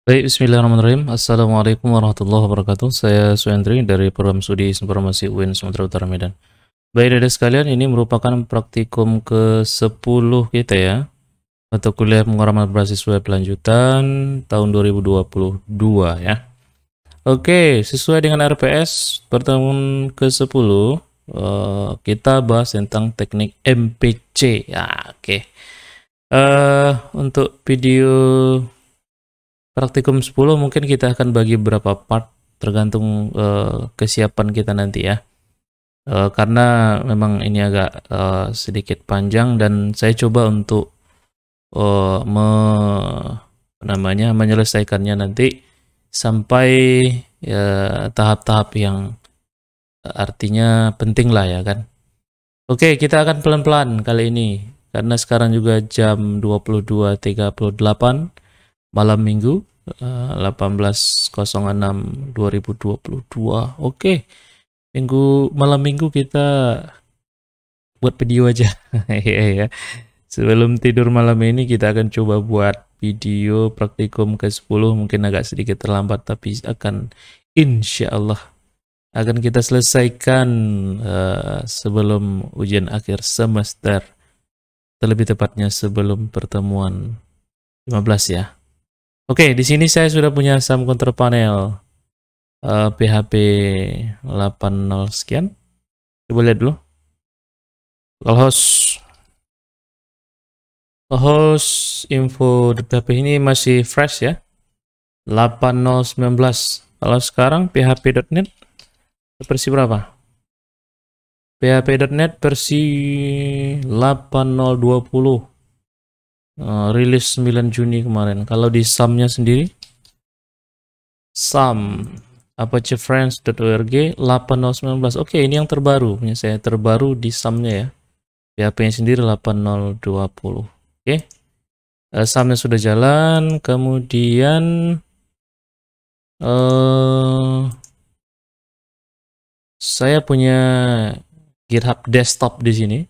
Baik, bismillahirrahmanirrahim. Assalamualaikum warahmatullahi wabarakatuh. Saya Suendri dari Program Studi Informasi UIN Sumatera Utara Medan. Baik, adik sekalian, ini merupakan praktikum ke-10 kita ya, untuk kuliah penguaraman beasiswa pelanjutan tahun 2022 ya. Oke, sesuai dengan RPS pertemuan ke-10, kita bahas tentang teknik MPC. Ya, oke. Untuk video praktikum 10 mungkin kita akan bagi beberapa part tergantung kesiapan kita nanti ya. Karena memang ini agak sedikit panjang dan saya coba untuk menyelesaikannya nanti sampai tahap-tahap yang artinya penting lah ya kan. Oke, kita akan pelan-pelan kali ini karena sekarang juga jam 22.38 malam minggu 18.06 2022. Oke, malam minggu kita buat video aja. Ya. Sebelum tidur malam ini kita akan coba buat video praktikum ke-10, mungkin agak sedikit terlambat tapi insya Allah akan kita selesaikan sebelum ujian akhir semester, terlebih tepatnya sebelum pertemuan 15 ya. Oke, di sini saya sudah punya SAM control panel PHP 80 sekian. Coba lihat dulu. Localhost info PHP ini masih fresh ya. 8019. Kalau sekarang php.net versi berapa? php.net versi 8020. Rilis 9 Juni kemarin. Kalau di SAM-nya sendiri, SAM apache-friends.org 8019. Oke, ini yang terbaru punya saya, terbaru di SAM-nya ya. PHP-nya sendiri 8020. Oke. SAM-nya sudah jalan, kemudian saya punya GitHub desktop di sini.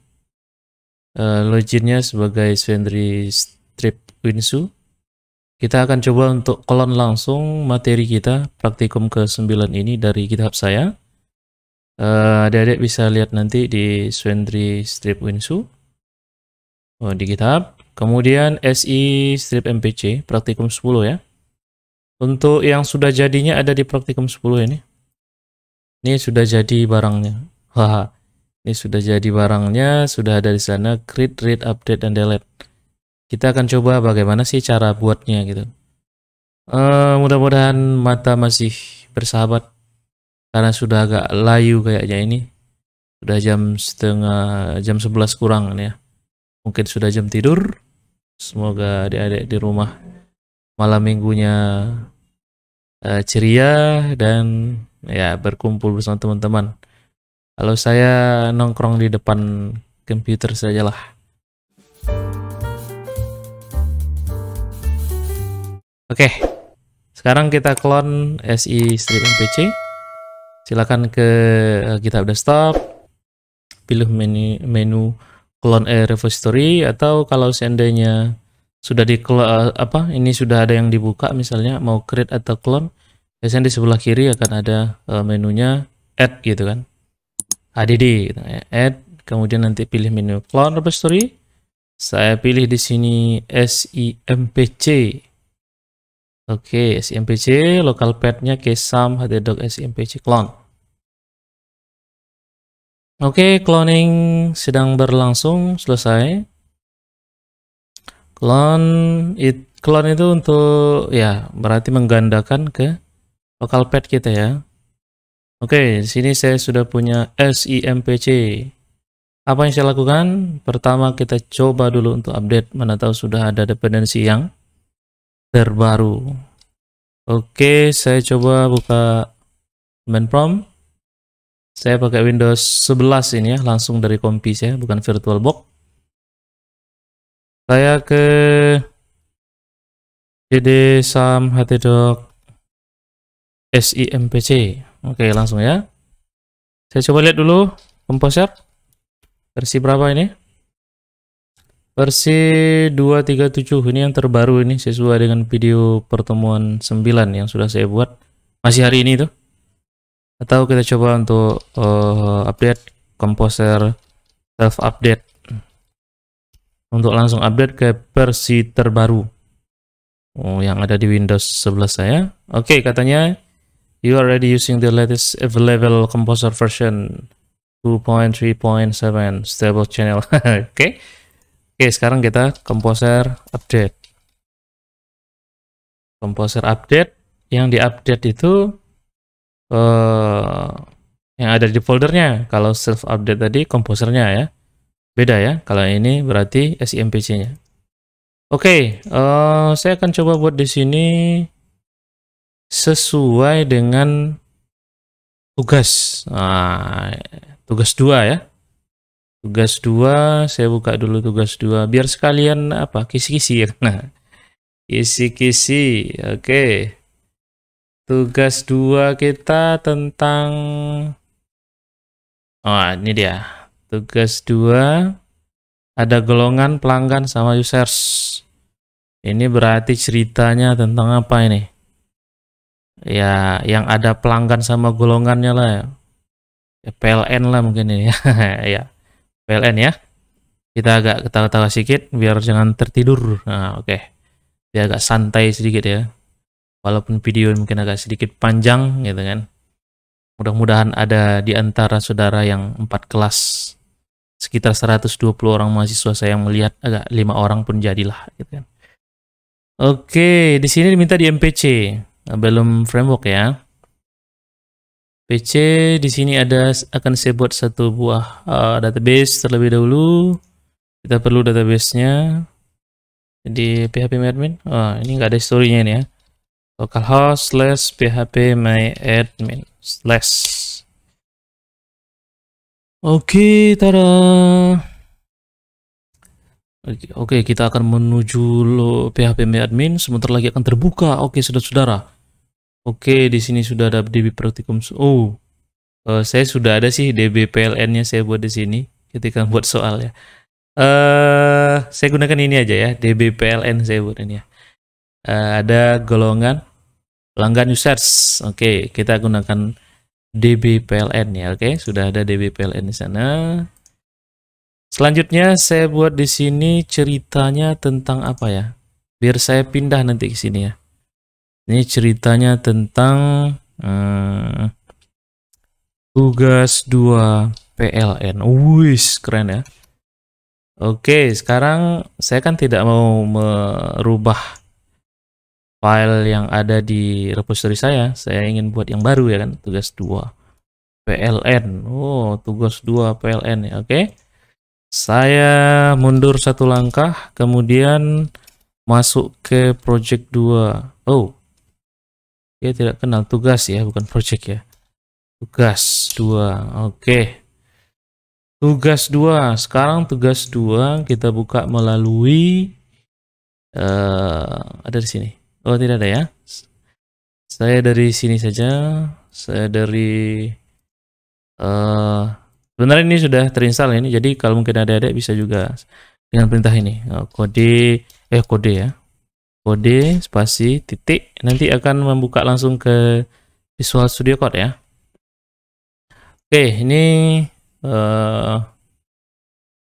Loginnya sebagai Suendri Strip Winsu. Kita akan coba untuk clone langsung materi kita praktikum ke-9 ini dari GitHub saya. Adik-adik bisa lihat nanti di Suendri Strip Winsu di GitHub. Kemudian SI Strip MPC praktikum 10 ya. Untuk yang sudah jadinya ada di praktikum 10 ini. Ini sudah jadi barangnya. Haha. Ini sudah jadi barangnya, sudah ada di sana, create, read, update, dan delete. Kita akan coba bagaimana sih cara buatnya gitu. Mudah-mudahan mata masih bersahabat, karena sudah agak layu kayaknya ini. Sudah jam 11 kurang ya. Mungkin sudah jam tidur. Semoga adik-adik di rumah malam minggunya ceria dan ya berkumpul bersama teman-teman. Kalau saya nongkrong di depan komputer sajalah. Oke, sekarang kita clone SI Strip MPC. Silakan ke GitHub Desktop, pilih menu clone a repository, atau kalau seandainya sudah ini sudah ada yang dibuka, misalnya mau create atau clone, biasanya di sebelah kiri akan ada menunya add gitu kan. add gitu ya, add, kemudian nanti pilih menu clone repository. Saya pilih di sini SIMPC. Oke, SIMPC, local path-nya ksam htdoc SIMPC clone. Oke, cloning sedang berlangsung, selesai. Clone itu untuk ya berarti menggandakan ke local path kita ya. Oke, di sini saya sudah punya SIMPC. Apa yang saya lakukan? Pertama kita coba dulu untuk update, mana tahu sudah ada dependensi yang terbaru. Oke, saya coba buka command prompt. Saya pakai Windows 11 ini ya, langsung dari kompi saya, bukan VirtualBox. Saya ke cd sam htdoc SIMPC. Oke, langsung ya. Saya coba lihat dulu Composer versi berapa ini. Versi 237 ini yang terbaru, ini sesuai dengan video pertemuan 9 yang sudah saya buat. Masih hari ini tuh. Atau kita coba untuk update Composer self update. Untuk langsung update ke versi terbaru. Yang ada di Windows 11 saya. Oke, katanya you are already using the latest available Composer version 2.3.7 stable channel. Oke. Oke, sekarang kita Composer update. Composer update, yang diupdate itu yang ada di foldernya. Kalau self update tadi komposernya ya. Beda ya. Kalau ini berarti SIMPC-nya. Oke, saya akan coba buat di sini sesuai dengan tugas. Nah, tugas 2 ya. Tugas 2, saya buka dulu tugas 2 biar sekalian apa? Kisi-kisi ya. Nah, kisi-kisi. Oke. Tugas 2 kita tentang ini dia. Tugas 2 ada golongan pelanggan sama users. Ini berarti ceritanya tentang apa ini? Ya, yang ada pelanggan sama golongannya lah ya. PLN lah mungkin ini ya. Ya, PLN ya. Kita agak ketawa-tawa sedikit biar jangan tertidur. Nah, oke. Biar agak santai sedikit ya. Walaupun video mungkin agak sedikit panjang gitu kan. Mudah-mudahan ada di antara saudara yang 4 kelas, sekitar 120 orang mahasiswa saya yang melihat, agak 5 orang pun jadilah gitu kan. Oke, di sini diminta di MPC. Belum framework ya. PC di sini akan saya buat satu buah database terlebih dahulu. Kita perlu database-nya. Jadi php-myadmin. Ini nggak ada story-nya ini ya. Localhost / php-myadmin /. Oke, tada. Oke, kita akan menuju php-myadmin. Sebentar lagi akan terbuka. Oke, saudara-saudara. Oke, di sini sudah ada DB Praktikum. Saya sudah ada sih DB PLN-nya, saya buat di sini ketika buat soal ya. Saya gunakan ini aja ya, DB PLN saya buat ini ya. Ada golongan pelanggan users. Oke, kita gunakan DB PLN ya. Oke, sudah ada DB PLN di sana. Selanjutnya saya buat di sini ceritanya tentang apa ya? Biar saya pindah nanti ke sini ya. Ini ceritanya tentang tugas 2 PLN. Wih, keren ya. Oke, sekarang saya kan tidak mau merubah file yang ada di repository saya. Saya ingin buat yang baru ya kan, tugas 2 PLN. Tugas 2 PLN ya. Oke. Saya mundur satu langkah, kemudian masuk ke project 2. Dia tidak kenal tugas ya, bukan project ya. Tugas 2. Oke. Tugas 2. Sekarang tugas 2 kita buka melalui ada di sini. Tidak ada ya. Saya dari sini saja. Saya dari sebenarnya ini sudah terinstall ini. Jadi kalau mungkin ada bisa juga dengan perintah ini. Kode ya. Kode spasi titik, nanti akan membuka langsung ke Visual Studio Code ya. Oke, ini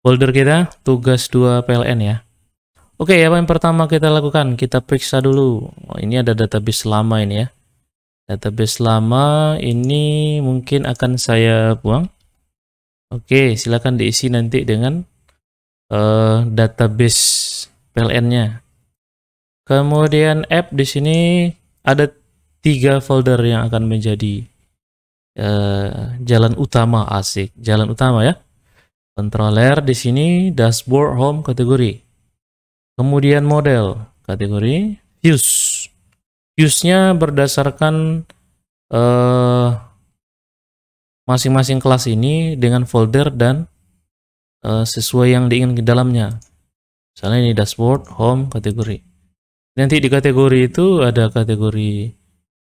folder kita tugas 2 PLN ya. Oke, apa yang pertama kita lakukan? Kita periksa dulu. Ini ada database lama ini ya. Database lama ini mungkin akan saya buang. Oke, silakan diisi nanti dengan database PLN-nya. Kemudian app di sini ada 3 folder yang akan menjadi jalan utama, asik. Jalan utama ya. Controller di sini, dashboard, home kategori. Kemudian model kategori, views. Views-nya berdasarkan masing-masing kelas ini dengan folder dan sesuai yang diinginkan di dalamnya. Misalnya ini dashboard, home, kategori. Nanti di kategori itu ada kategori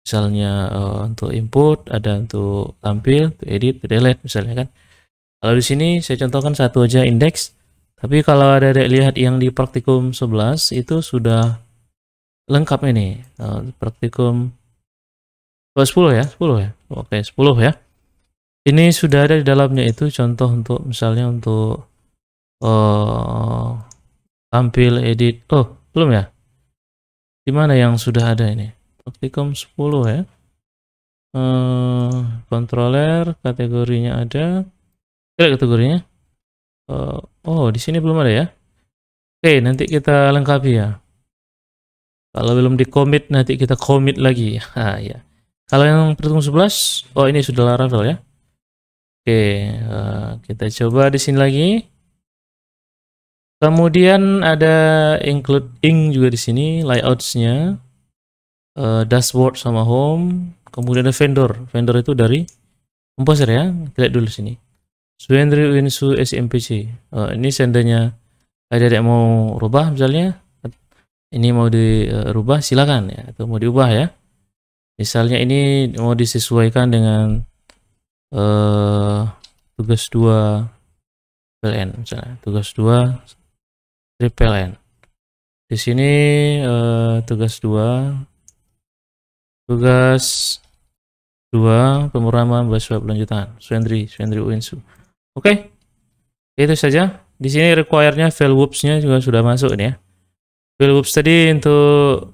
misalnya untuk input, ada untuk tampil, untuk edit, delete misalnya kan. Kalau di sini saya contohkan satu aja, index. Tapi kalau ada lihat yang di praktikum 11 itu sudah lengkap ini. Praktikum 10 ya, 10 ya. Oke, 10 ya. Ini sudah ada di dalamnya itu contoh untuk misalnya untuk tampil edit. Oh, belum ya? Di mana yang sudah ada ini? Praktikum 10 ya. Controller kategorinya ada. Kategorinya. Oh, di sini belum ada ya. Oke, nanti kita lengkapi ya. Kalau belum di-commit nanti kita commit lagi. Ya. Kalau yang praktikum 11, oh ini sudah Laravel ya. Oke, kita coba di sini lagi. Kemudian ada include ink juga di sini, layouts-nya, dashboard sama home. Kemudian ada vendor. Vendor itu dari Composer ya. Kita lihat dulu sini. Swendri Winsu SMPC. Ini seandainya ada yang mau rubah misalnya, ini mau dirubah silakan ya, atau mau diubah ya. Misalnya ini mau disesuaikan dengan tugas 2 PLN misalnya, tugas 2 PLN. Di sini tugas 2 pemrograman beasiswa berlanjutan Swendri Winsu. Oke, itu saja. Di sini require-nya file whoops-nya juga sudah masuk ini ya. File whoops tadi untuk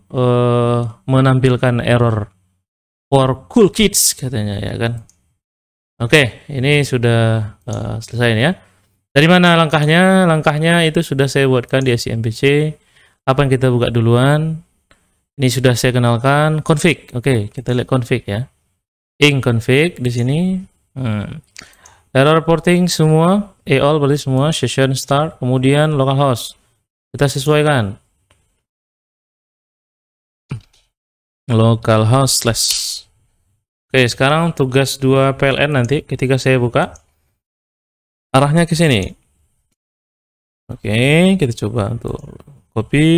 menampilkan error for cool kids katanya ya kan. Oke, ini sudah selesai ini ya. Dari mana langkahnya? Langkahnya itu sudah saya buatkan di SMPC. Apa yang kita buka duluan? Ini sudah saya kenalkan. Config. Oke, kita lihat config ya. Ink config di sini. Error reporting semua, all berarti semua, session start, kemudian localhost. Kita sesuaikan. Localhost slash. Oke, sekarang tugas 2 PLN nanti ketika saya buka arahnya ke sini. Oke, kita coba untuk copy,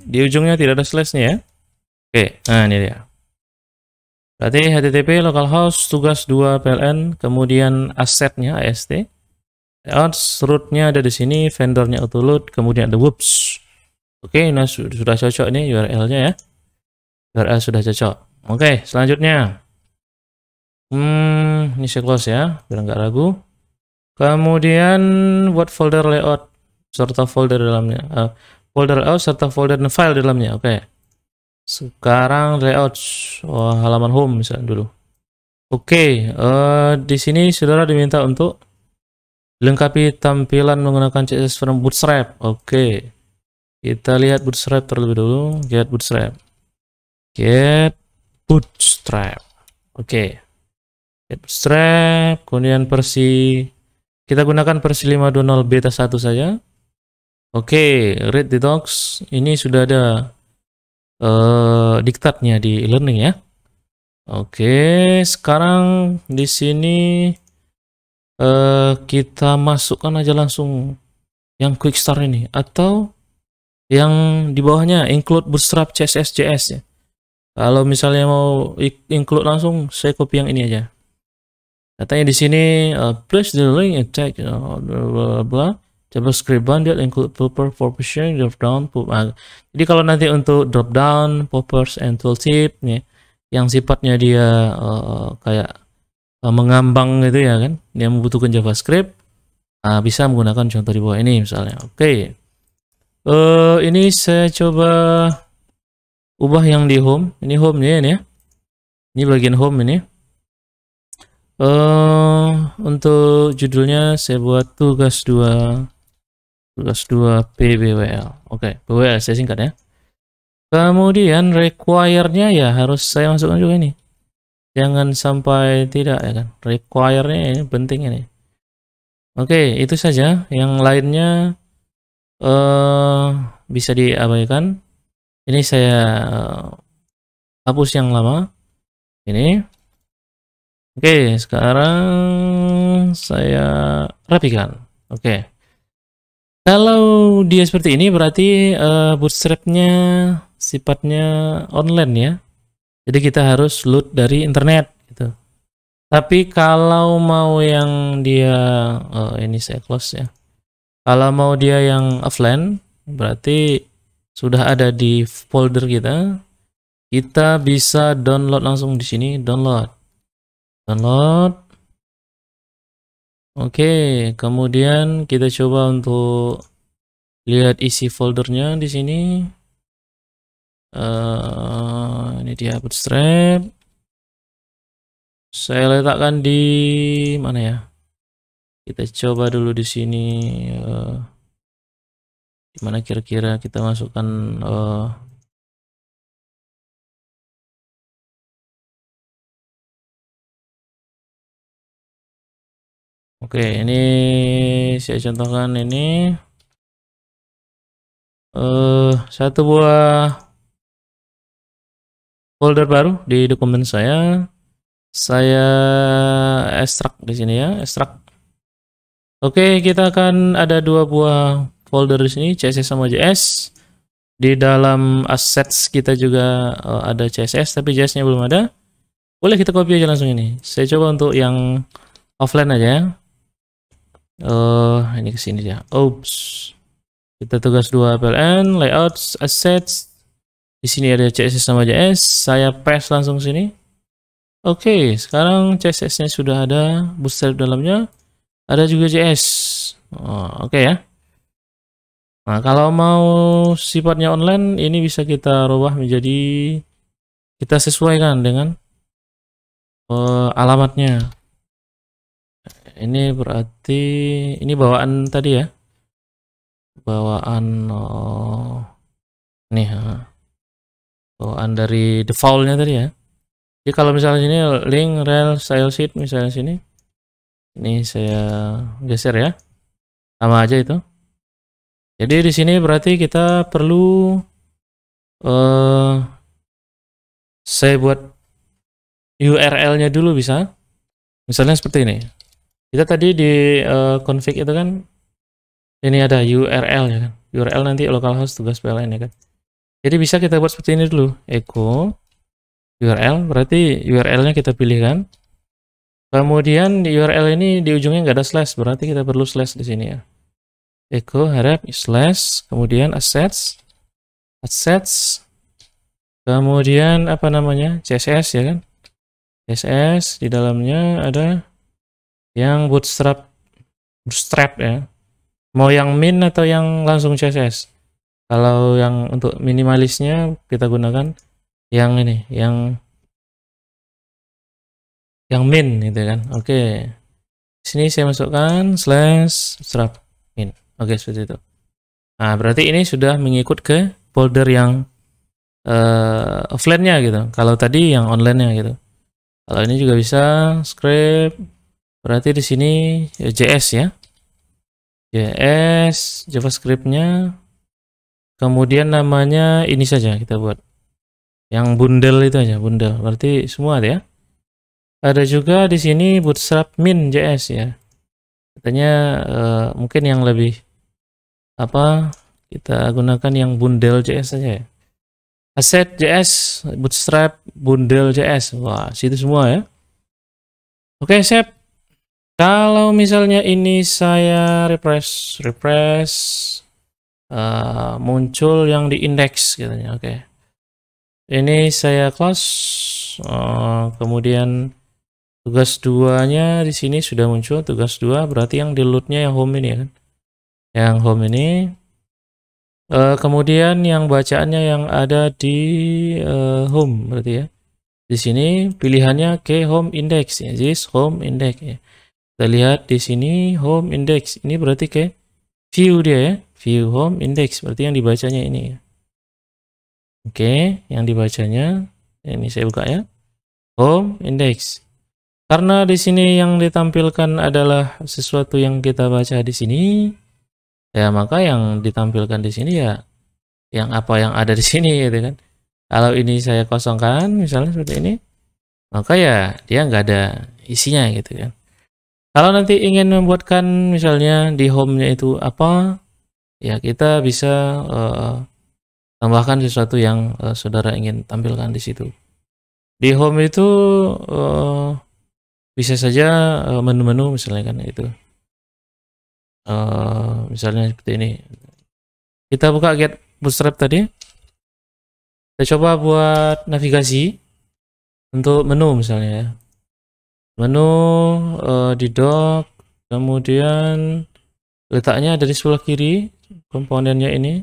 di ujungnya tidak ada slash-nya ya. Oke, nah ini dia. Berarti http localhost tugas 2 PLN, kemudian asetnya AST, layouts, root-nya ada di sini, vendornya autoload, kemudian ada whoops. Oke, nah sudah cocok ini URL-nya ya. URL sudah cocok. Oke, selanjutnya. Ini saya close ya, biar nggak ragu. Kemudian buat folder layout serta folder dalamnya. Folder layout serta folder file dalamnya. Oke. Sekarang layout halaman home misalnya dulu. Oke, di sini saudara diminta untuk lengkapi tampilan menggunakan CSS from Bootstrap. Oke. Kita lihat Bootstrap terlebih dulu. Get Bootstrap. Oke. Get Bootstrap, kemudian versi kita gunakan versi 5.20 beta 1 saja. Oke, read the docs. Ini sudah ada diktatnya di e-learning ya. Oke, sekarang di sini kita masukkan aja langsung yang quick start ini atau yang di bawahnya include bootstrap CSS JS ya. Kalau misalnya mau include langsung, saya copy yang ini aja. Katanya di sini place the link and tag blah blah blah. JavaScript bundle include popper for pushing drop down. Jadi kalau nanti untuk drop down, poppers and tooltip nih, yang sifatnya dia kayak mengambang gitu ya kan, dia membutuhkan JavaScript, bisa menggunakan contoh di bawah ini misalnya. Oke, ini saya coba ubah yang di home. Ini home-nya ini ya. Ini bagian home ini. Untuk judulnya saya buat tugas 2 PBWL. Oke, PBWL saya singkat ya. Kemudian require-nya ya harus saya masukkan juga ini. Jangan sampai tidak ya kan. Require-nya ini penting ini. Oke, itu saja. Yang lainnya bisa diabaikan. Ini saya hapus yang lama. Ini. Oke, sekarang saya rapikan. Oke. Kalau dia seperti ini berarti bootstrap-nya sifatnya online ya. Jadi kita harus load dari internet gitu. Tapi kalau mau yang dia ini saya close ya. Kalau mau dia yang offline, berarti sudah ada di folder kita. Kita bisa download langsung di sini, download. Oke, kemudian kita coba untuk lihat isi foldernya di sini. Ini dia Bootstrap. Saya letakkan di mana ya? Kita coba dulu di sini. Di mana kira-kira kita masukkan? Oke, ini saya contohkan ini. Satu buah folder baru di dokumen saya. Saya ekstrak di sini ya, ekstrak. Oke, kita akan ada dua buah folder di sini, CSS sama JS. Di dalam assets kita juga ada CSS, tapi JS-nya belum ada. Boleh kita copy aja langsung ini. Saya coba untuk yang offline aja ya. Ini ke sini ya. Oops. Kita tugas 2 PLN, layouts, assets. Di sini ada CSS sama JS. Saya paste langsung sini. Oke, sekarang CSS-nya sudah ada, Bootstrap dalamnya, ada juga JS. Oke ya. Nah, kalau mau sifatnya online, ini bisa kita rubah menjadi, kita sesuaikan dengan alamatnya. Ini berarti, ini bawaan tadi ya. Bawaan, nih, bawaan dari default-nya tadi ya. Jadi kalau misalnya sini link rel style sheet misalnya sini, ini saya geser ya, sama aja itu. Jadi di sini berarti kita perlu saya buat URL-nya dulu bisa, misalnya seperti ini. Kita tadi di config itu kan, ini ada URL ya kan, URL nanti localhost tugas PLN ya kan. Jadi bisa kita buat seperti ini dulu, echo URL, berarti URL-nya kita pilih kan. Kemudian di URL ini di ujungnya nggak ada slash, berarti kita perlu slash di sini ya. Echo harap slash, kemudian assets, kemudian apa namanya, CSS ya kan. CSS di dalamnya ada yang bootstrap ya. Mau yang min atau yang langsung CSS. Kalau yang untuk minimalisnya kita gunakan yang ini, yang min gitu kan. Oke. Sini saya masukkan slash bootstrap min. Oke, seperti itu. Nah, berarti ini sudah mengikut ke folder yang offline-nya gitu. Kalau tadi yang online-nya gitu. Kalau ini juga bisa script. Berarti di sini JS ya. JS, JavaScript-nya. Kemudian namanya ini saja kita buat. Yang bundle itu aja, bundle. Berarti semua ada ya. Ada juga di sini bootstrap min JS ya. Katanya mungkin yang lebih apa, kita gunakan yang bundle JS saja ya. Asset JS, bootstrap, bundle JS. Wah, situ semua ya. Oke, sip. Kalau misalnya ini saya refresh, muncul yang di index katanya. Oke. Ini saya close. Kemudian tugas 2-nya di sini sudah muncul, tugas 2 berarti yang di load-nya yang home ini ya kan. Yang home ini. Kemudian yang bacaannya yang ada di home berarti ya. Di sini pilihannya ke home index ya, this home index ya. Kita lihat di sini home index. Ini berarti ke view dia ya, view home index berarti yang dibacanya ini ya. Oke, yang dibacanya ini saya buka ya. Home index. Karena di sini yang ditampilkan adalah sesuatu yang kita baca di sini, ya maka yang ditampilkan di sini ya yang apa yang ada di sini gitu kan. Kalau ini saya kosongkan misalnya seperti ini, maka ya dia nggak ada isinya gitu kan. Kalau nanti ingin membuatkan misalnya di home-nya itu apa, ya kita bisa tambahkan sesuatu yang saudara ingin tampilkan di situ. Di home itu bisa saja menu-menu misalnya kan itu. Misalnya seperti ini. Kita buka Get Bootstrap tadi. Kita coba buat navigasi untuk menu misalnya ya. Menu di dock, kemudian letaknya ada di sebelah kiri komponennya ini.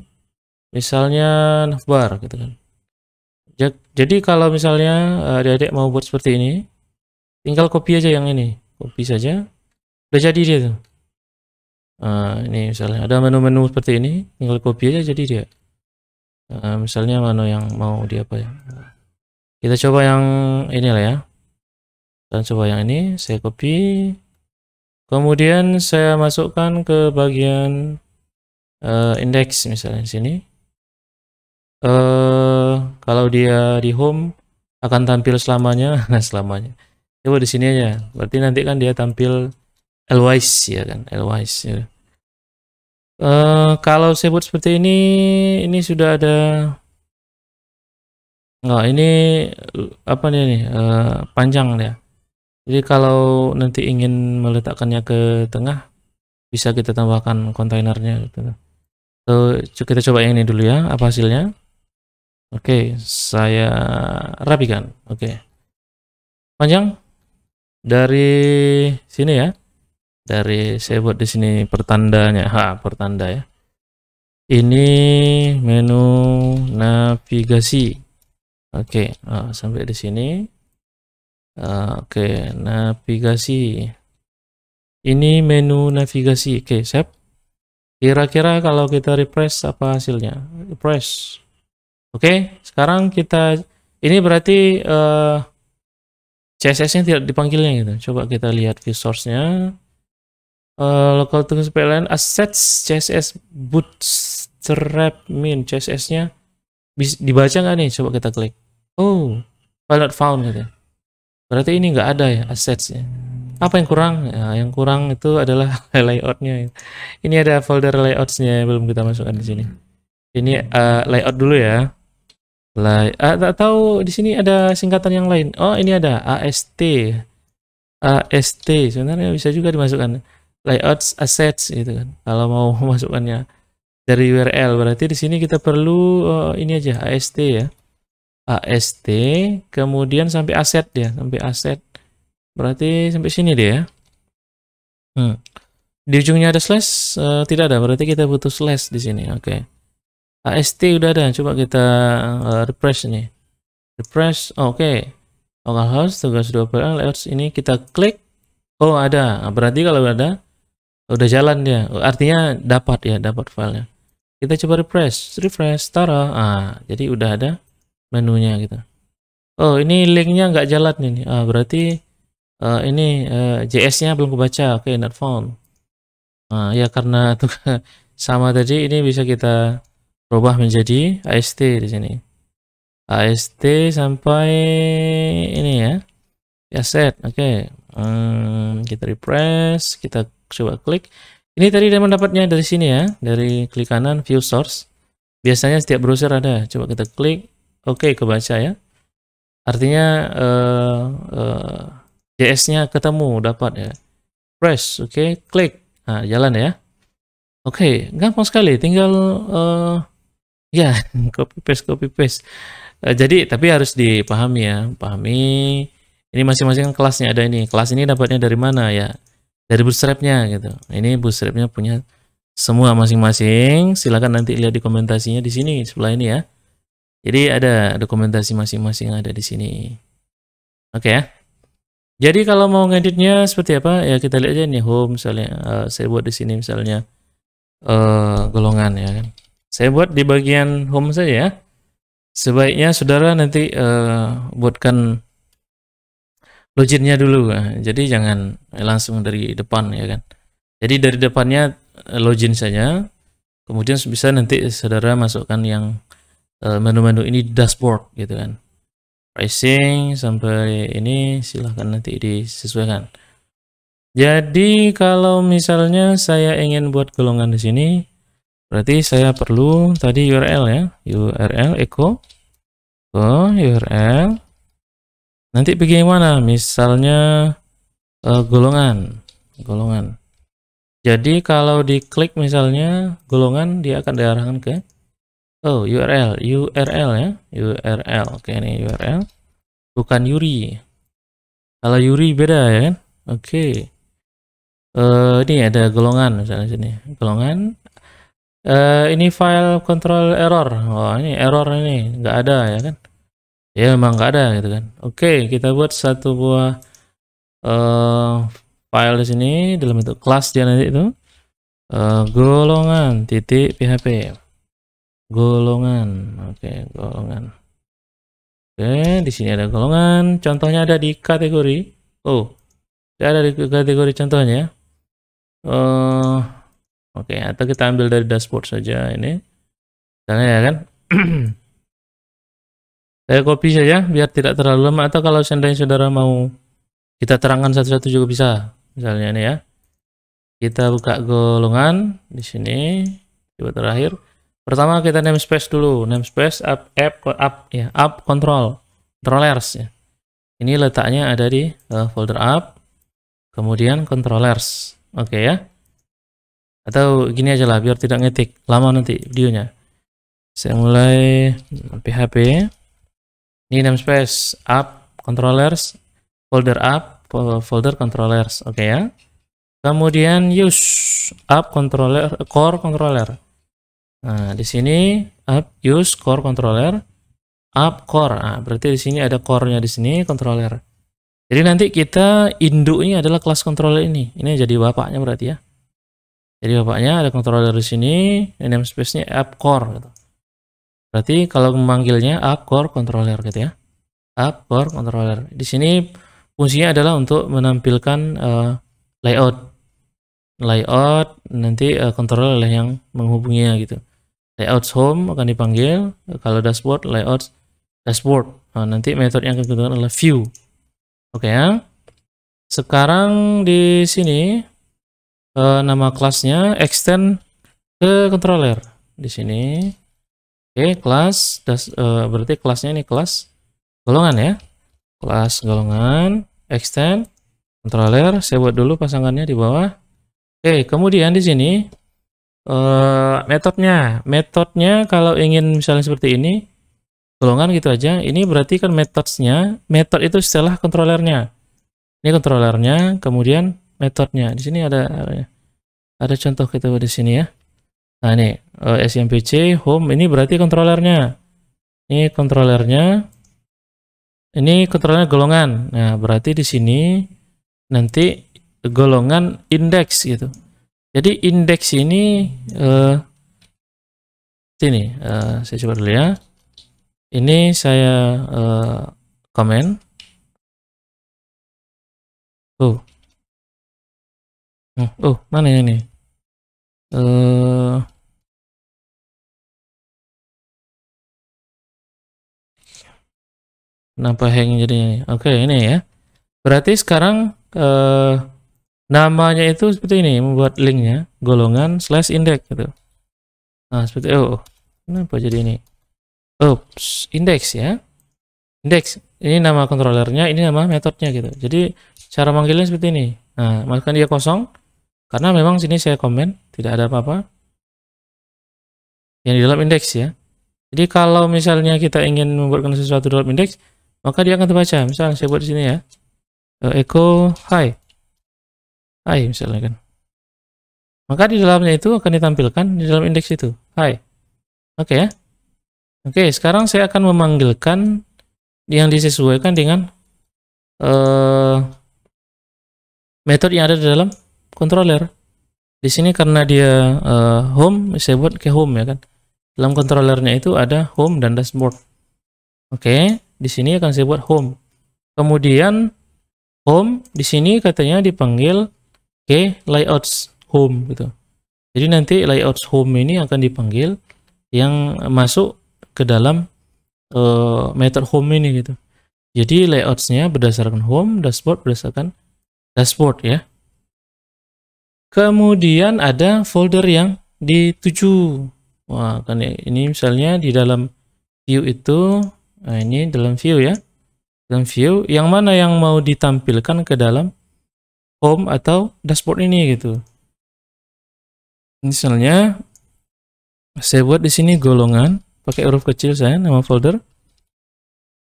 Misalnya navbar gitu kan. Jadi kalau misalnya adik-adik mau buat seperti ini, tinggal copy aja yang ini. Copy saja. Udah jadi dia tuh. Ini misalnya ada menu-menu seperti ini, tinggal copy aja jadi dia. Misalnya mana yang mau dia apa ya. Kita coba yang ini lah ya. Dan coba yang ini, saya copy. Kemudian saya masukkan ke bagian index misalnya di sini. Kalau dia di home akan tampil selamanya, selamanya. Coba di sini aja. Berarti nanti kan dia tampil Elwise ya kan, Elwise ya. Kalau saya buat seperti ini sudah ada. Ini apa nih panjang ya. Jadi kalau nanti ingin meletakkannya ke tengah, bisa kita tambahkan kontainernya gitu. Kita coba yang ini dulu ya, apa hasilnya? Oke, saya rapikan. Oke, panjang dari sini ya. Dari saya buat di sini pertandanya, pertanda ya. Ini menu navigasi. Oke, sampai di sini. Oke, navigasi. Ini menu navigasi. Oke, save. Kira-kira kalau kita refresh apa hasilnya? Refresh. Oke, sekarang kita ini berarti CSS-nya tidak dipanggilnya gitu. Coba kita lihat view source-nya. Local tools PLN assets CSS bootstrap min CSS-nya dibaca nggak nih? Coba kita klik. Oh, file not found gitu. Berarti ini nggak ada ya assets-nya. Apa yang kurang? Ya, yang kurang itu adalah layout-nya. Ini ada folder layouts-nya belum kita masukkan di sini. Ini layout dulu ya. Tak tahu di sini ada singkatan yang lain. Oh, ini ada AST. AST sebenarnya bisa juga dimasukkan. Layouts assets gitu kan. Kalau mau masukkannya dari URL berarti di sini kita perlu ini aja AST ya. AST kemudian sampai aset ya, sampai aset. Berarti sampai sini dia ya. Di ujungnya ada slash tidak ada, berarti kita butuh slash di sini. Oke. AST udah ada, coba kita refresh nih. Refresh. Oke. Localhost tugas 2 layouts ini kita klik. Oh, ada. Berarti kalau ada udah jalan dia, artinya dapat ya, dapat filenya. Kita coba refresh, tara. Jadi udah ada menunya gitu. Oh, ini linknya nggak jalan ini. Berarti ini JS-nya belum kebaca. Oke, not found. Ya karena tuh sama tadi, ini bisa kita rubah menjadi AST di sini. AST sampai ini ya. Asset. Oke. Kita refresh, kita coba klik. Ini tadi dia mendapatnya dari sini ya, dari klik kanan view source. Biasanya setiap browser ada. Coba kita klik. Oke, kebaca ya. Artinya JS-nya ketemu, dapat ya. Press, oke, klik. Jalan ya. Oke, gampang sekali. Tinggal ya copy paste. Jadi tapi harus dipahami ya. Pahami ini masing-masing kelasnya ada ini. Kelas ini dapatnya dari mana ya? Dari bootstrap-nya gitu. Ini bootstrap-nya punya semua masing-masing. Silakan nanti lihat dokumentasinya di sini sebelah ini ya. Jadi ada dokumentasi masing-masing ada di sini. Oke ya. Jadi kalau mau ngeditnya seperti apa ya, kita lihat aja nih home misalnya. Saya buat di sini misalnya golongan ya kan. Saya buat di bagian home saja ya. Sebaiknya saudara nanti buatkan loginnya dulu. Jadi jangan langsung dari depan ya kan. Jadi dari depannya login saja. Kemudian bisa nanti saudara masukkan yang menu-menu ini dashboard gitu kan. Pricing sampai ini silahkan nanti disesuaikan. Jadi kalau misalnya saya ingin buat golongan di sini, berarti saya perlu tadi URL ya, URL echo URL. Nanti bagaimana? Misalnya golongan. Jadi kalau diklik misalnya golongan, dia akan diarahkan ke URL ya, URL. Oke, ini URL, bukan Yuri. Kalau Yuri beda ya kan? Oke. Ini ada golongan misalnya sini, golongan. Ini file control error. Oh, ini error ini nggak ada ya kan? Ya memang nggak ada gitu kan. Oke, kita buat satu buah file di sini dalam bentuk kelas dia nanti itu golongan titik php golongan. Oke, golongan. Oke, di sini ada golongan. Contohnya ada di kategori. Oh, ada di kategori contohnya. Oke, atau kita ambil dari dashboard saja ini. Misalnya ya kan. Saya copy saja biar tidak terlalu lama, atau kalau seandainya saudara mau kita terangkan satu-satu juga bisa. Misalnya ini ya. Kita buka golongan di sini. Coba terakhir. Pertama kita namespace dulu. Namespace app controllers ya. Ini letaknya ada di folder app, kemudian controllers. Oke ya. Atau gini aja lah biar tidak ngetik lama nanti videonya. Saya mulai PHP. Ini namespace app controllers, folder app, folder controllers. Oke ya. Kemudian use app controller, core controller. Nah, di sini app use core controller, app core. Nah, berarti di sini ada core-nya di sini controller. Jadi nanti kita induknya adalah kelas controller ini. Ini jadi bapaknya berarti ya. Jadi bapaknya ada controller di sini, namespace-nya app core gitu. Berarti kalau memanggilnya app core controller gitu ya. App core controller. Di sini fungsinya adalah untuk menampilkan layout nanti controller yang menghubunginya gitu. Layout home akan dipanggil, kalau dashboard layout dashboard. Nah, nanti metode yang akan digunakan adalah view. Oke ya. Sekarang di sini nama kelasnya extend ke controller di sini. Oke, kelas berarti kelasnya ini kelas golongan ya. Kelas golongan extend controller. Saya buat dulu pasangannya di bawah. Oke, kemudian di sini metodenya kalau ingin misalnya seperti ini golongan gitu aja. Ini berarti kan metode itu setelah controllernya. Ini controllernya, kemudian metodenya. Di sini ada contoh kita di sini ya. Nah ini SMPC home, ini berarti controllernya. Ini controllernya golongan. Nah berarti di sini nanti golongan index gitu. Jadi index ini sini saya coba dulu ya. Ini saya komen. Mana ini? Kenapa hang jadinya? Oke, ini ya. Berarti sekarang namanya itu seperti ini, membuat linknya golongan /index gitu. Nah, seperti kenapa jadi ini? Index ya. Index. Ini nama controllernya, ini nama metodenya gitu. Jadi cara manggilnya seperti ini. Nah, maka dia kosong karena memang sini saya komen tidak ada apa-apa yang di dalam indeks ya. Jadi kalau misalnya kita ingin membuatkan sesuatu dalam indeks, maka dia akan terbaca. Misalnya saya buat di sini ya. Echo hi misalnya kan. Maka di dalamnya itu akan ditampilkan di dalam indeks itu. Hi. Oke ya. Oke, sekarang saya akan memanggilkan yang disesuaikan dengan metode yang ada di dalam controller. Di sini karena dia home, saya buat ke home ya kan. Dalam controllernya itu ada home dan dashboard. Oke, di sini akan saya buat home. Kemudian home di sini katanya dipanggil ke layouts home gitu. Jadi nanti layouts home ini akan dipanggil yang masuk ke dalam metode home ini gitu. Jadi layoutsnya berdasarkan home, dashboard berdasarkan dashboard ya. Kemudian ada folder yang dituju. Wah, kan ini misalnya di dalam view itu, nah ini dalam view ya. Dalam view, yang mana yang mau ditampilkan ke dalam home atau dashboard ini gitu. Misalnya saya buat di sini golongan pakai huruf kecil saya, nama folder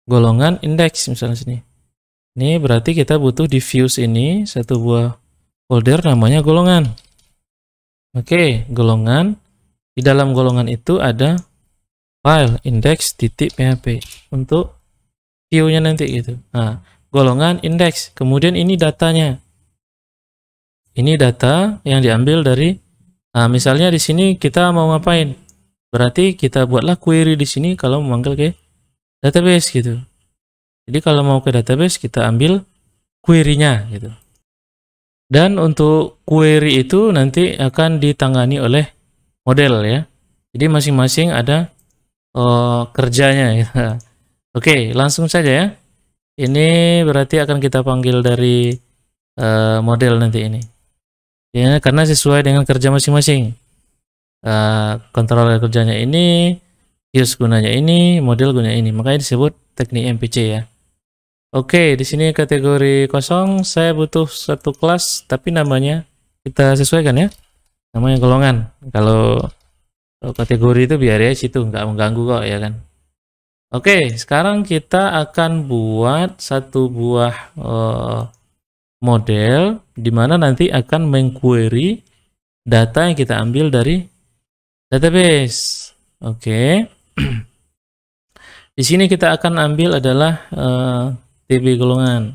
golongan indeks misalnya sini. Ini berarti kita butuh di views ini satu buah folder namanya golongan. Oke, golongan. Di dalam golongan itu ada file index.php untuk view-nya nanti gitu. Nah, golongan indeks. Kemudian ini datanya. Ini data yang diambil dari, nah misalnya di sini kita mau ngapain? Berarti kita buatlah query di sini kalau memanggil ke database gitu. Jadi kalau mau ke database kita ambil query-nya gitu. Dan untuk query itu nanti akan ditangani oleh model ya. Jadi masing-masing ada kerjanya ya. Oke, langsung saja ya. Ini berarti akan kita panggil dari model nanti ini. Ya, karena sesuai dengan kerja masing-masing. Controller kerjanya ini, views gunanya ini, model gunanya ini. Makanya disebut teknik MPC ya. Oke, di sini kategori kosong, saya butuh satu kelas, tapi namanya kita sesuaikan ya. Namanya golongan. Kalau kategori itu biar ya situ, nggak mengganggu kok ya kan. Oke, sekarang kita akan buat satu buah model di mana nanti akan mengquery data yang kita ambil dari database. Oke. Di sini kita akan ambil adalah TB golongan.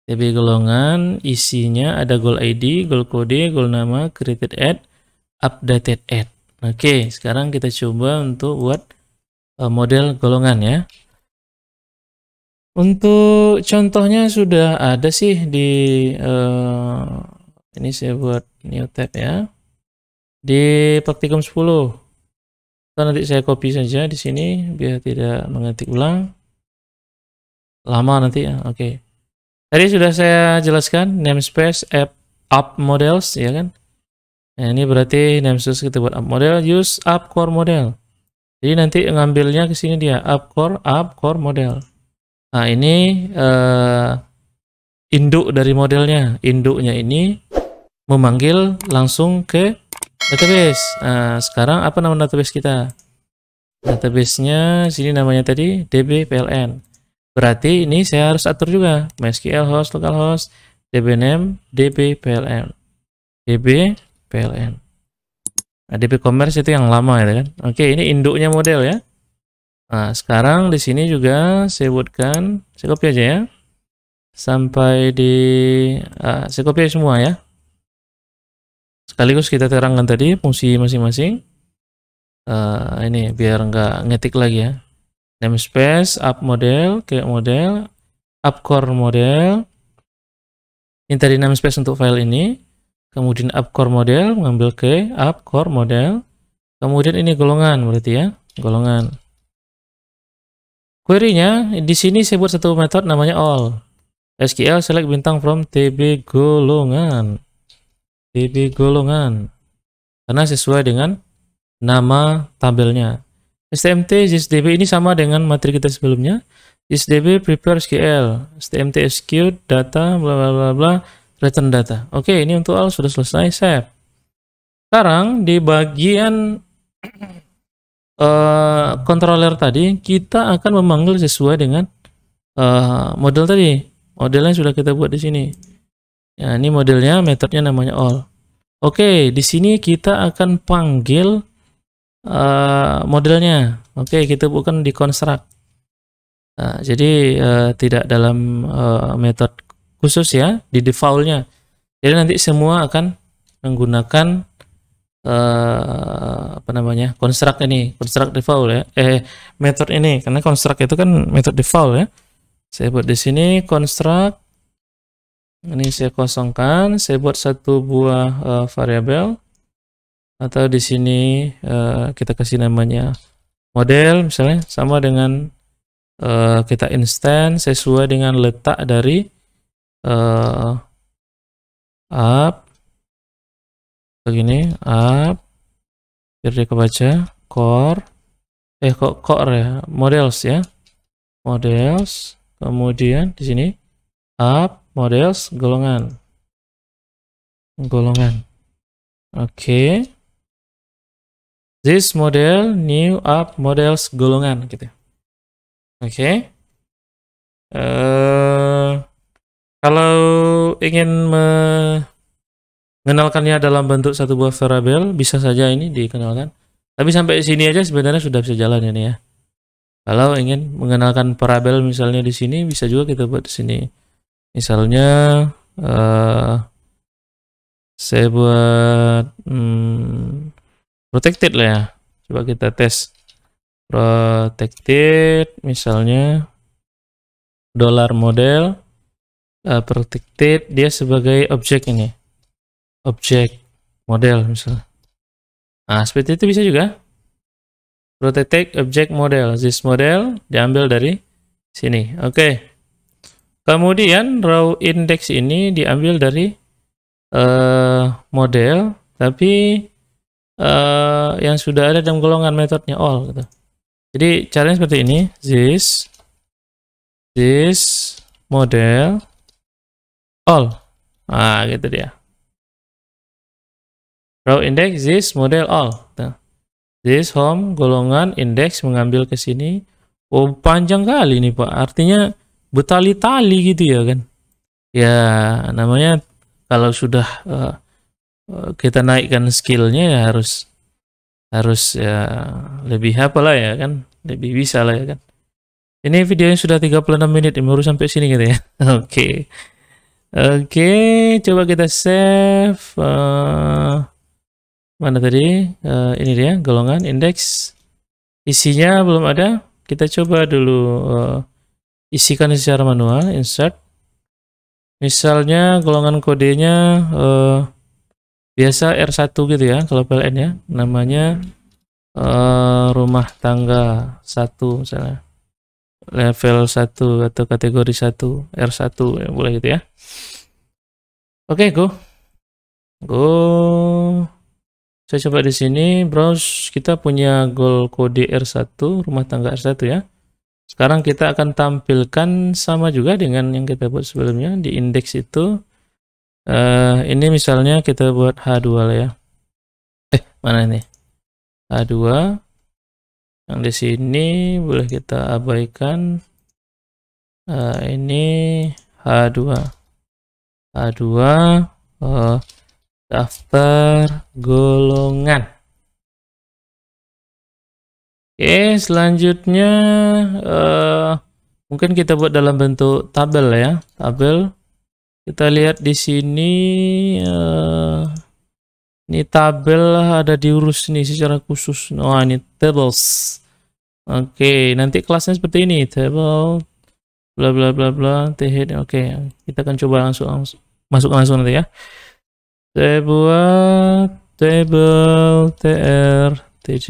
TB golongan isinya ada goal ID, goal kode, goal nama, created add, updated add. Oke, sekarang kita coba untuk buat model golongan ya. Untuk contohnya sudah ada sih di ini saya buat new tab ya. Di praktikum 10. Nanti saya copy saja di sini biar tidak mengetik ulang. Lama nanti ya. Oke. Tadi sudah saya jelaskan namespace app models ya kan. Nah, ini berarti namespace kita buat app model, use app core model. Jadi nanti ngambilnya ke sini dia app core model. Nah, ini induk dari modelnya. Induknya ini memanggil langsung ke database. Nah, sekarang apa nama database kita? Database-nya sini namanya tadi dbpln. Berarti ini saya harus atur juga MySQL host, localhost, dbname, dbpln. dbpln. Nah, db commerce itu yang lama ya kan. Oke, ini induknya model ya. Nah, sekarang di sini juga saya buatkan, saya copy aja ya. Sampai di saya copy semua ya. Sekaligus kita terangkan tadi fungsi masing-masing. Ini biar nggak ngetik lagi ya. Namespace app model, create model, app core model. Ini tadi namespace untuk file ini. Kemudian app core model mengambil ke app core model. Kemudian ini golongan berarti ya, golongan. Query-nya di sini saya buat satu metode namanya all. SQL select bintang from TB golongan. TB golongan. Karena sesuai dengan nama tabelnya. STMT JSDB ini sama dengan materi kita sebelumnya. JSDB prepare SQL, STMT execute data bla bla bla bla return data. Oke, ini untuk all sudah selesai, save. Sekarang di bagian controller tadi kita akan memanggil sesuai dengan model tadi. Modelnya sudah kita buat di sini. Ya, ini modelnya, metodenya namanya all. Oke, di sini kita akan panggil modelnya. Oke, kita bukan di construct. Nah, jadi tidak dalam metode khusus ya, di defaultnya. Jadi nanti semua akan menggunakan apa namanya, construct ini, construct default ya, metode ini, karena construct itu kan metode default ya. Saya buat di sini construct. Ini saya kosongkan, saya buat satu buah variabel. Atau di sini kita kasih namanya model misalnya, sama dengan kita instance sesuai dengan letak dari app begini, app biar dia kebaca core core ya, models ya, models. Kemudian di sini app models golongan. Oke. This model new up models golongan gitu. Oke. Kalau ingin mengenalkannya dalam bentuk satu buah variabel, bisa saja ini dikenalkan. Tapi sampai sini aja sebenarnya sudah bisa jalan ini ya. Kalau ingin mengenalkan variabel misalnya di sini, bisa juga kita buat di sini. Misalnya saya buat protected lah ya. Coba kita tes protected, misalnya $model protected, dia sebagai objek ini, objek model misalnya. Nah, seperti itu bisa juga. Protected object model, this model diambil dari sini. Oke. Kemudian row index ini diambil dari model, tapi yang sudah ada dalam golongan metodenya all gitu. Jadi caranya seperti ini, this model all. Nah, gitu dia. Row index this model all. Nah, this home golongan index mengambil ke sini. Oh, panjang kali nih Pak. Artinya bertali-tali gitu ya kan. Ya, namanya kalau sudah kita naikkan skillnya ya harus ya lebih apa lah ya kan, lebih bisa lah ya kan. Ini videonya sudah 36 menit, baru sampai sini gitu ya. Oke. Oke, coba kita save. Mana tadi? Ini dia golongan indeks. Isinya belum ada. Kita coba dulu isikan secara manual. Insert. Misalnya golongan kodenya biasa R1 gitu ya, kalau PLN ya. Namanya rumah tangga 1 misalnya. Level 1 atau kategori 1, R1 ya, boleh gitu ya. Oke, go. Saya coba di sini browse, kita punya goal kode R1, rumah tangga R1 ya. Sekarang kita akan tampilkan sama juga dengan yang kita buat sebelumnya di indeks itu. Ini misalnya kita buat H2 lah ya. Mana ini? H2. Yang di sini boleh kita abaikan. Ini H2. Daftar golongan. Oke, selanjutnya mungkin kita buat dalam bentuk tabel ya. Tabel. Kita lihat di sini. Ini tabel ada diurus nih secara khusus. Oh, ini tables. Oke, nanti kelasnya seperti ini. Table bla bla bla bla th. Oke, kita akan coba langsung masuk langsung nanti ya. Saya buat table tr tj.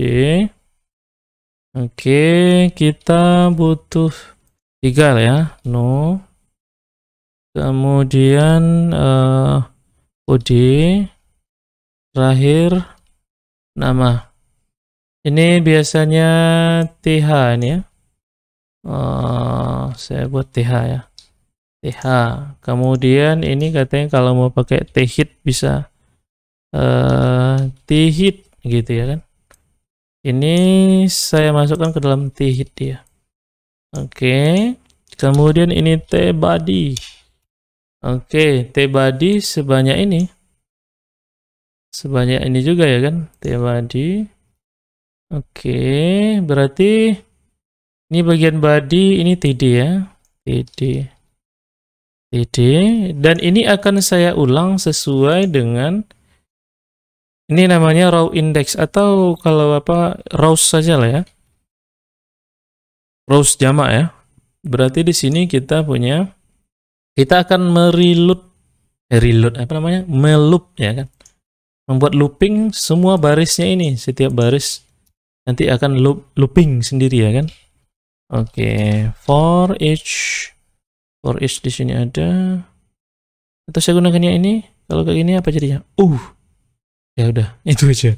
Oke, kita butuh 3 ya. No. Kemudian kode. Terakhir nama. Ini biasanya th ini ya. Saya buat th ya. th. Kemudian ini katanya kalau mau pakai thit bisa thit gitu ya kan. Ini saya masukkan ke dalam thit dia. Oke. Kemudian ini tbody. Oke, tbody sebanyak ini. Sebanyak ini juga ya kan, tbody. Oke, berarti ini bagian body, ini td ya, td. Dan ini akan saya ulang sesuai dengan ini namanya row index atau kalau apa rows saja lah ya, rows jamak ya. Berarti di sini kita akan meloop ya kan. Membuat looping semua barisnya ini, setiap baris nanti akan looping sendiri ya kan. Oke, for each di sini ada. Atau saya gunakannya ini, kalau kayak gini apa jadinya? Ya udah, itu aja.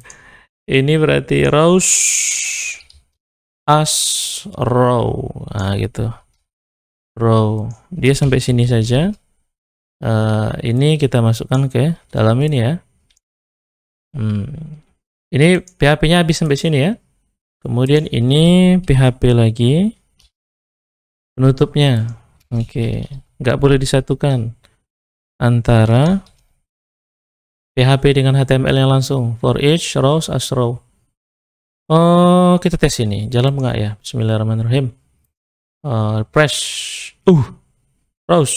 Ini berarti rows as row. Nah, gitu. Row. Dia sampai sini saja. Ini kita masukkan ke dalam ini ya. Ini PHP-nya habis sampai sini ya. Kemudian ini PHP lagi. Penutupnya. Oke. Nggak boleh disatukan antara PHP dengan HTML yang langsung. For each rows as row. Oh, kita tes ini. Jalan nggak ya? Bismillahirrahmanirrahim. Refresh. Rows.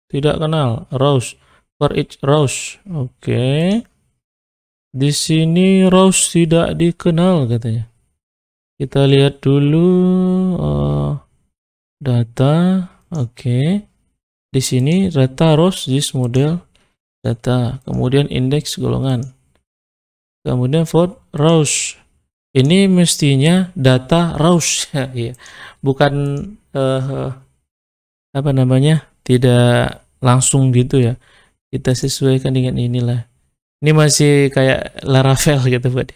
Tidak kenal. Rows. For each rows. Oke. Di sini rows tidak dikenal katanya. Kita lihat dulu data. Oke. Di sini data rows this model data. Kemudian indeks golongan. Kemudian for rows. Ini mestinya data rows ya. Bukan apa namanya? Tidak langsung gitu ya. Kita sesuaikan dengan inilah. Ini masih kayak Laravel gitu buat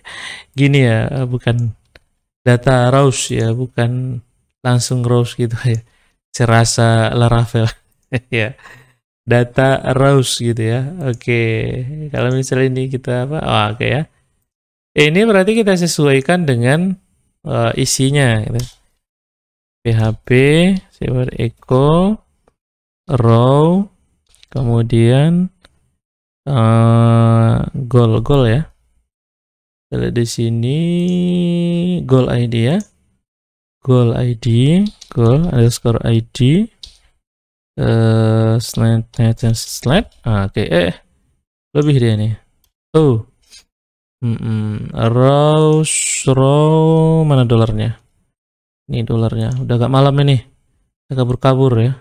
gini ya, bukan data rows ya, bukan langsung rows gitu ya. Serasa Laravel ya. Data rows gitu ya. Oke. Kalau misalnya ini kita apa? Oh, oke ya. Ini berarti kita sesuaikan dengan isinya gitu. PHP server echo row kemudian goal ya. Kalau di sini goal ID ya. Goal underscore ID slide. Oke. Lebih dia nih. Row mana dolarnya? Ini dolarnya. Udah agak malam ini. Udah kabur-kabur ya.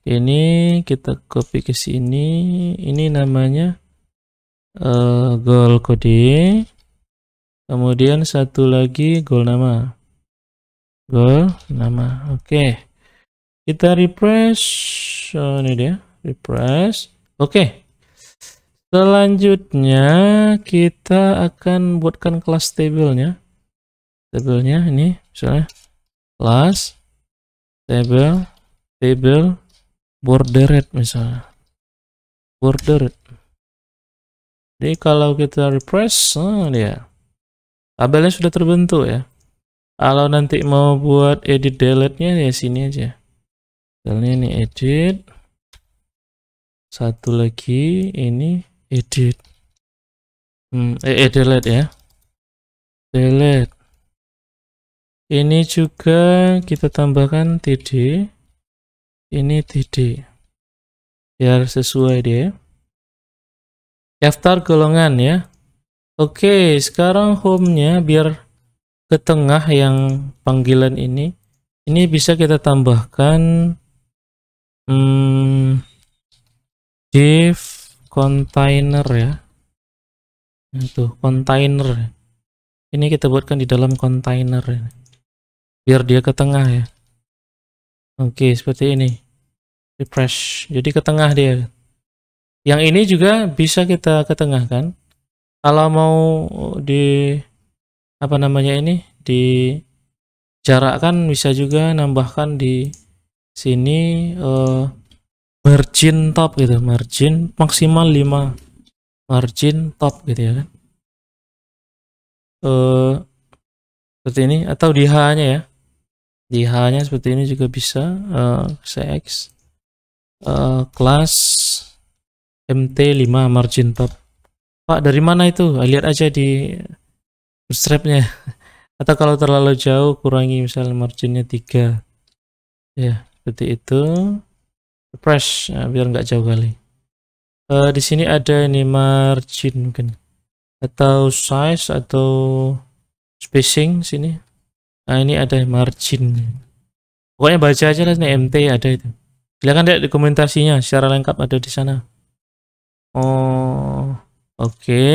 Ini kita copy ke sini. Ini namanya goal kode. Kemudian satu lagi goal nama. Oke. Kita refresh. Ini dia. Refresh. Oke. Selanjutnya kita akan buatkan kelas tabelnya. Tabelnya ini misalnya kelas table bordered misalnya. Bordered. Jadi kalau kita refresh, dia tabelnya sudah terbentuk ya. Kalau nanti mau buat edit delete-nya ya sini aja. Misalnya ini edit. Satu lagi ini edit. Delete ya. Delete. Ini juga kita tambahkan td. Ini td. Biar sesuai dia. Daftar golongan ya. Oke, sekarang home-nya biar ke tengah yang panggilan ini. Ini bisa kita tambahkan div container ya. Itu container. Ini kita buatkan di dalam container ya. Biar dia ke tengah ya. Oke, seperti ini. Refresh. Jadi ke tengah dia. Yang ini juga bisa kita ketengahkan. Kalau mau di apa namanya ini dijarakkan bisa juga nambahkan di sini margin top gitu, margin maksimal 5 margin top gitu ya kan. Seperti ini atau di H-nya ya. Di H-nya seperti ini juga bisa. Cx kelas MT5 margin top. Pak, dari mana itu? Lihat aja di bootstrap-nya. Atau kalau terlalu jauh kurangi misalnya marginnya 3. Ya, seperti itu. Refresh biar nggak jauh kali. Di sini ada ini margin mungkin. Atau size atau spacing sini. Nah, ini ada margin. Pokoknya baca aja lah, ini MT ada itu. Silahkan lihat dokumentasinya secara lengkap ada di sana. Oh, oke.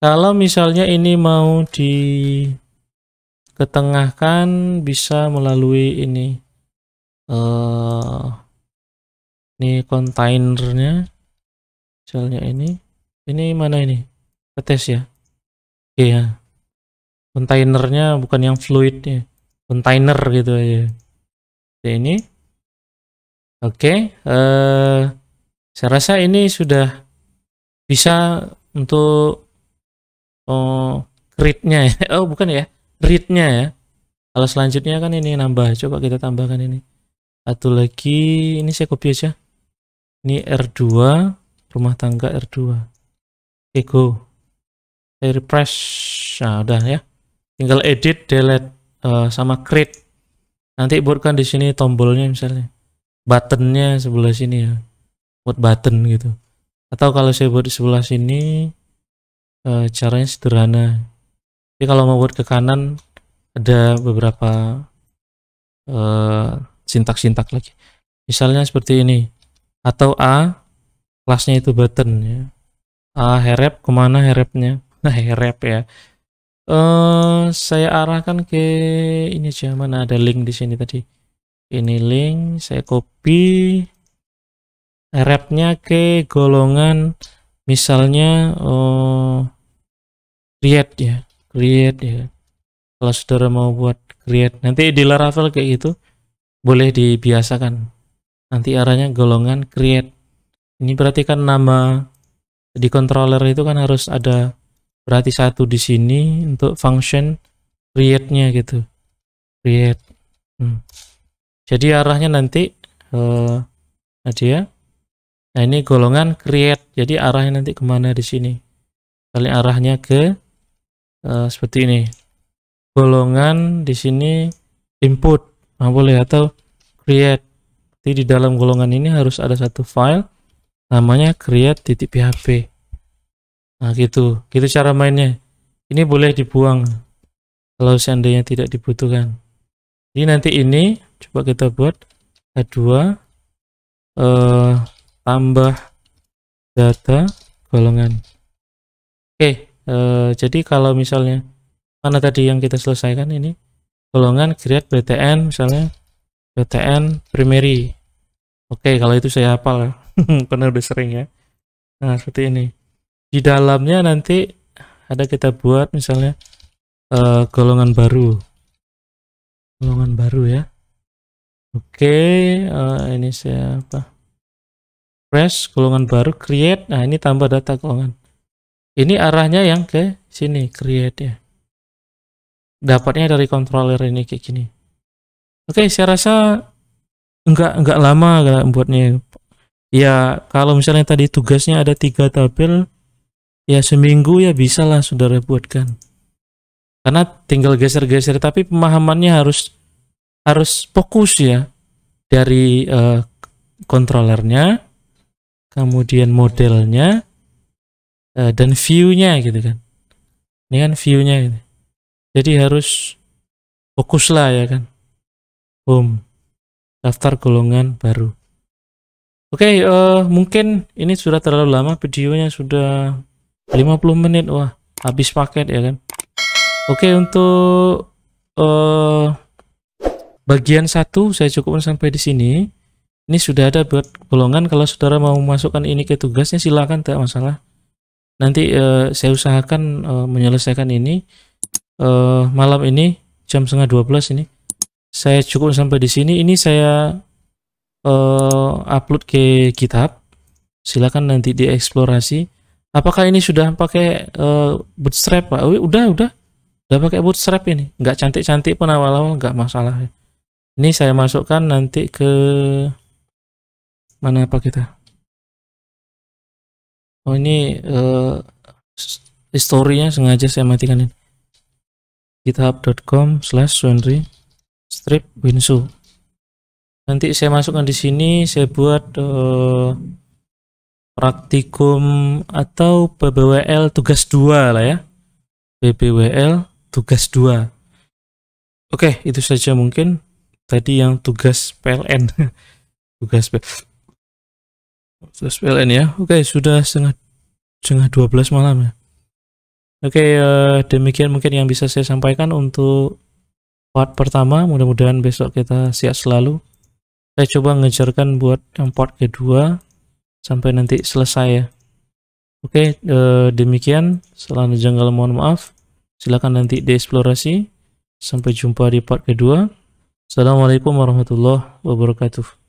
Kalau misalnya ini mau diketengahkan bisa melalui ini. Ini kontainernya. Misalnya ini. Ini mana ini? Tes ya. Oke ya. Kontainernya bukan yang fluid ya. Kontainer gitu aja. Ini. Oke. Saya rasa ini sudah bisa untuk oh, grid-nya ya. Oh, bukan ya. Read-nya ya. Kalau selanjutnya kan ini nambah. Coba kita tambahkan ini. Satu lagi, ini saya copy aja. Ini R2, rumah tangga R2. Oke, go. Saya refresh. Nah, udah ya. Tinggal edit, delete sama create. Nanti buatkan di sini tombolnya misalnya. Buttonnya sebelah sini ya. Buat button gitu. Atau kalau saya buat di sebelah sini, caranya sederhana. Jadi kalau mau buat ke kanan, ada beberapa sintak-sintak lagi. Misalnya seperti ini. Atau A, kelasnya itu button ya. A herep, kemana herepnya? Nah, herep ya. Saya arahkan ke ini aja, mana ada link di sini tadi. Ini link, saya copy. Herepnya ke golongan, misalnya create ya. Create ya. Kalau saudara mau buat create, nanti di Laravel kayak gitu, boleh dibiasakan. Nanti arahnya golongan create. Ini berarti kan nama di controller itu kan harus ada berarti satu di sini untuk function create-nya gitu. Create. Jadi arahnya nanti ya. Nah, ini golongan create. Jadi arahnya nanti kemana di sini? Kali arahnya ke seperti ini. Golongan di sini input. Nah, boleh atau create. Jadi di dalam golongan ini harus ada satu file namanya create.php. Nah, gitu cara mainnya. Ini boleh dibuang kalau seandainya tidak dibutuhkan. Jadi nanti ini coba kita buat A2 tambah data golongan. Oke, jadi kalau misalnya mana tadi yang kita selesaikan ini golongan create btn misalnya btn primary. Oke, kalau itu saya hafal karena udah sering ya. Nah, seperti ini. Di dalamnya nanti ada kita buat misalnya golongan baru ya. Oke, ini siapa? Press golongan baru create. Nah, ini tambah data golongan. Ini arahnya yang ke sini create ya. Dapatnya dari controller ini kayak gini. Oke, saya rasa enggak lama buatnya. Ya, kalau misalnya tadi tugasnya ada 3 tabel, ya seminggu ya bisa lah saudara buatkan. Karena tinggal geser-geser, tapi pemahamannya harus fokus ya dari kontrolernya, kemudian modelnya, dan view-nya gitu kan. Ini kan view-nya gitu. Jadi harus fokus lah ya kan. Boom. Daftar golongan baru. Oke, mungkin ini sudah terlalu lama, videonya sudah 50 menit. Wah, habis paket ya kan. Oke, untuk bagian 1 saya cukupkan sampai di sini. Ini sudah ada buat golongan. Kalau saudara mau masukkan ini ke tugasnya silakan, tidak masalah. Nanti saya usahakan menyelesaikan ini malam ini jam 11:30 ini. Saya cukup sampai di sini. Ini saya upload ke GitHub. Silakan nanti dieksplorasi. Apakah ini sudah pakai Bootstrap, Pak? Udah pakai Bootstrap ini. Nggak cantik-cantik pun awal-awal nggak masalah. Ini saya masukkan nanti ke mana apa kita? Oh, ini historinya sengaja saya matikan ini. github.com/Suendri_Winsu. Nanti saya masukkan di sini, saya buat praktikum atau PBWL tugas 2 lah ya. PBWL tugas 2. Oke, itu saja mungkin. Tadi yang tugas PLN. tugas PLN ya. Oke, sudah setengah 12 malam ya. Oke, demikian mungkin yang bisa saya sampaikan untuk part pertama. Mudah-mudahan besok kita sehat selalu. Saya coba ngejarkan buat yang part kedua sampai nanti selesai ya. Oke, demikian. Salah janggal, mohon maaf. Silakan nanti dieksplorasi. Sampai jumpa di part kedua. Assalamualaikum warahmatullahi wabarakatuh.